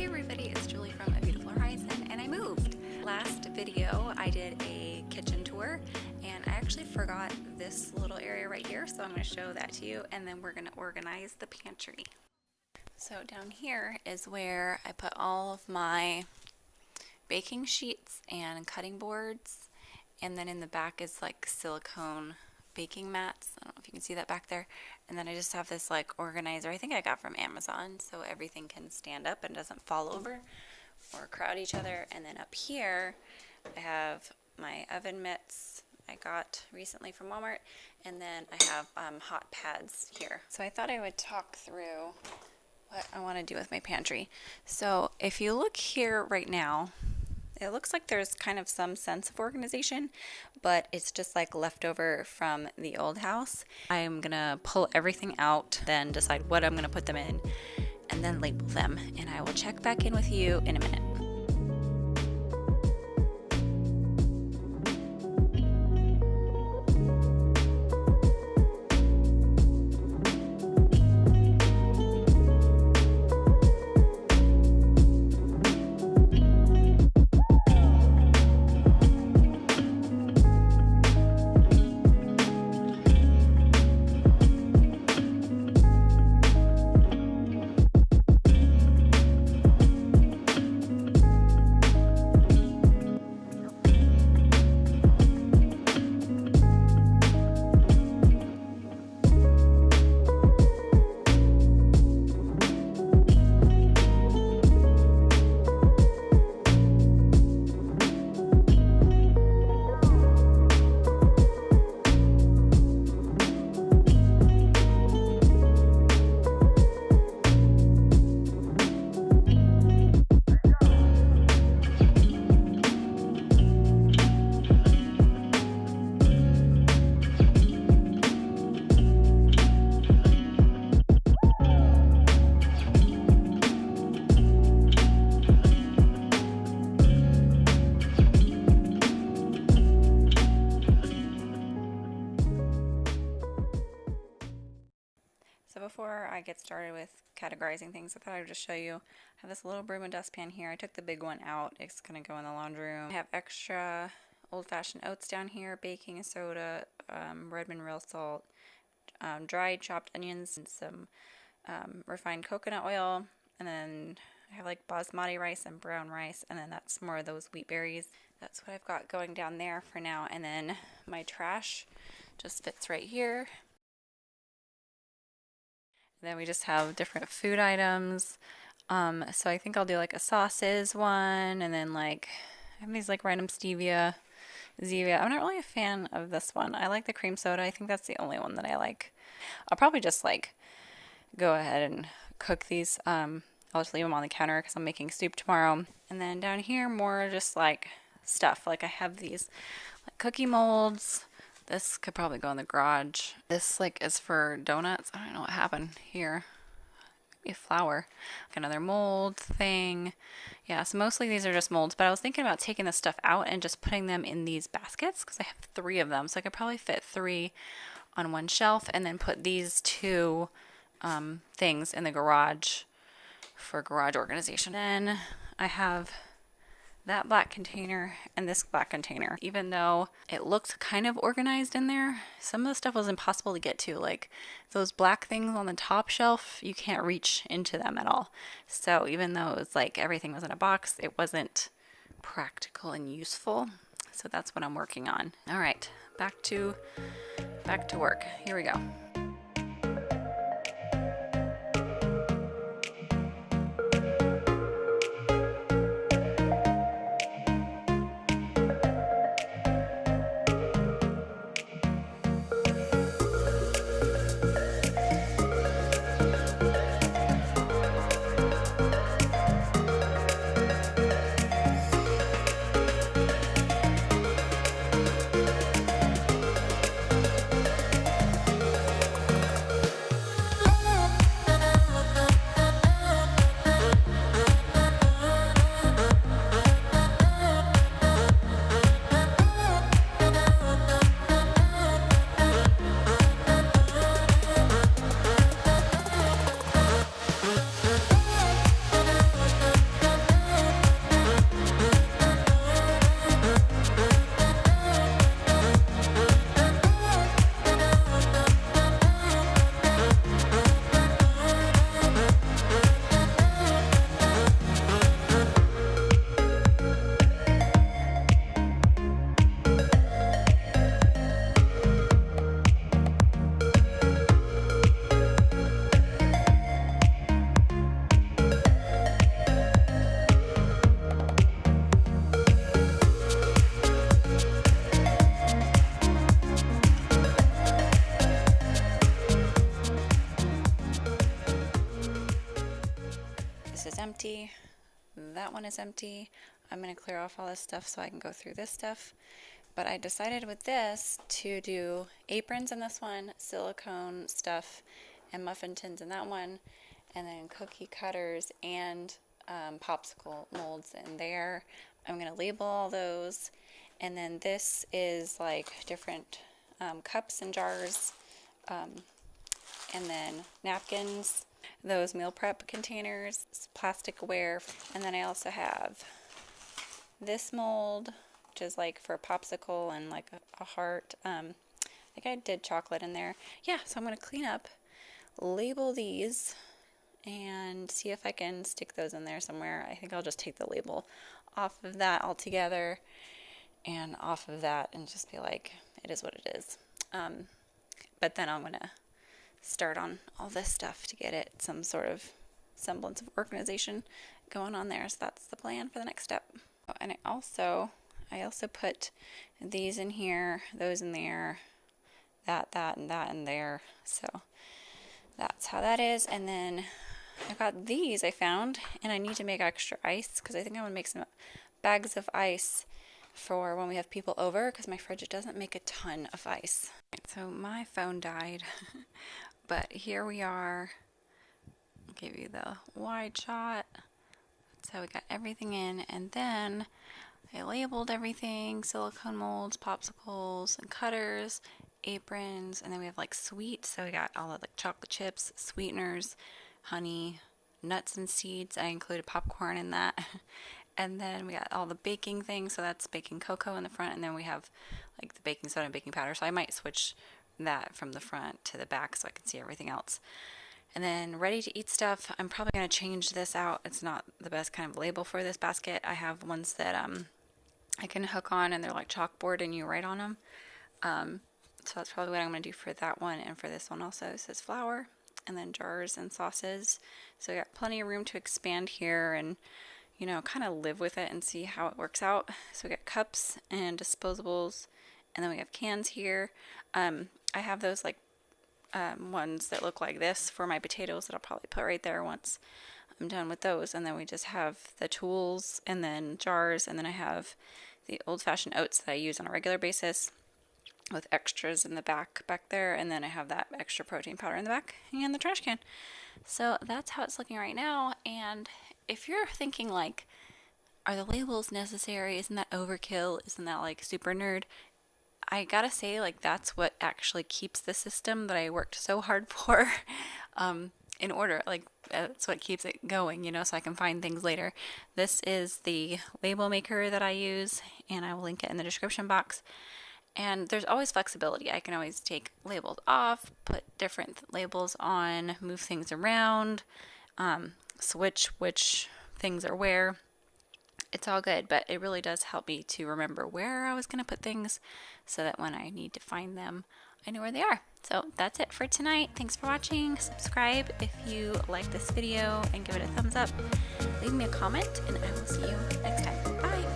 Hey everybody, it's Julie from A Beautiful Horizon, and I moved. Last video I did a kitchen tour and I actually forgot this little area right here, so I'm going to show that to you and then we're going to organize the pantry. So down here is where I put all of my baking sheets and cutting boards, and then in the back is like silicone baking mats. I don't know if you can see that back there. And then I just have this like organizer I think I got from Amazon, so everything can stand up and doesn't fall over or crowd each other. And then up here I have my oven mitts I got recently from Walmart, and then I have hot pads here. So I thought I would talk through what I want to do with my pantry. So if you look here right now, it looks like there's kind of some sense of organization, but it's just like leftover from the old house. I'm gonna pull everything out, then decide what I'm gonna put them in, and then label them. And I will check back in with you in a minute. So before I get started with categorizing things, I thought I would just show you. I have this little broom and dustpan here. I took the big one out. It's going to go in the laundry room. I have extra old-fashioned oats down here, baking soda, Redmond real salt, dried chopped onions, and some refined coconut oil. And then I have like basmati rice and brown rice, and then that's more of those wheat berries. That's what I've got going down there for now. And then my trash just fits right here. Then we just have different food items. So I think I'll do like a sauces one, and then like I have these like random stevia, Zevia. I'm not really a fan of this one. I like the cream soda. I think that's the only one that I like. I'll probably just like go ahead and cook these. I'll just leave them on the counter because I'm making soup tomorrow. And then down here more just like stuff. Like I have these like cookie molds. This could probably go in the garage. This like is for donuts. I don't know what happened here. Maybe a flower. Like another mold thing. Yeah, so mostly these are just molds, but I was thinking about taking this stuff out and just putting them in these baskets because I have 3 of them. So I could probably fit 3 on one shelf and then put these 2 things in the garage for garage organization. Then I have that black container and this black container. Even though it looked kind of organized in there, some of the stuff was impossible to get to. Like those black things on the top shelf, you can't reach into them at all. So even though it was like everything was in a box, it wasn't practical and useful. So that's what I'm working on. All right, back to work. Here we go. empty. That one is empty. I'm going to clear off all this stuff so I can go through this stuff. But I decided with this to do aprons in this one, silicone stuff, and muffin tins in that one, and then cookie cutters and popsicle molds in there. I'm going to label all those. And then this is like different cups and jars, and then napkins, those meal prep containers, plasticware, and then I also have this mold, which is like for a popsicle and like a heart. I think I did chocolate in there. Yeah, so I'm going to clean up, label these, and see if I can stick those in there somewhere. I think I'll just take the label off of that altogether and off of that and just be like, it is what it is. But then I'm going to start on all this stuff to get it some sort of semblance of organization going on there. So that's the plan for the next step. And I also put these in here, those in there, that, and that in there. So that's how that is. And then I got these I found, and I need to make extra ice because I think I'm going to make some bags of ice for when we have people over, because my fridge doesn't make a ton of ice. So my phone died, but here we are. I'll give you the wide shot. So we got everything in, and then I labeled everything: silicone molds, popsicles, and cutters, aprons, and then we have like sweets. So we got all of like chocolate chips, sweeteners, honey, nuts and seeds. I included popcorn in that. And then we got all the baking things, so that's baking cocoa in the front, and then we have like the baking soda and baking powder. So I might switch that from the front to the back so I can see everything else. And then ready to eat stuff, I'm probably going to change this out. It's not the best kind of label for this basket. I have ones that I can hook on, and they're like chalkboard and you write on them. So that's probably what I'm going to do for that one, and for this one also. It says flour, and then jars and sauces. So we got plenty of room to expand here and, you know, kind of live with it and see how it works out. So we got cups and disposables, and then we have cans here. I have those like ones that look like this for my potatoes that I'll probably put right there once I'm done with those. And then we just have the tools, and then jars, and then I have the old-fashioned oats that I use on a regular basis with extras in the back there, and then I have that extra protein powder in the back and the trash can. So that's how it's looking right now. And if you're thinking like, are the labels necessary? Isn't that overkill? Isn't that like super nerd? I gotta say, like, that's what actually keeps the system that I worked so hard for in order. Like, that's what keeps it going, you know, so I can find things later. This is the label maker that I use, and I will link it in the description box. And there's always flexibility. I can always take labels off, put different labels on, move things around, switch which things are where. It's all good, but it really does help me to remember where I was going to put things so that when I need to find them, I know where they are. So that's it for tonight. Thanks for watching. Subscribe if you like this video and give it a thumbs up. Leave me a comment, and I will see you next time. Bye!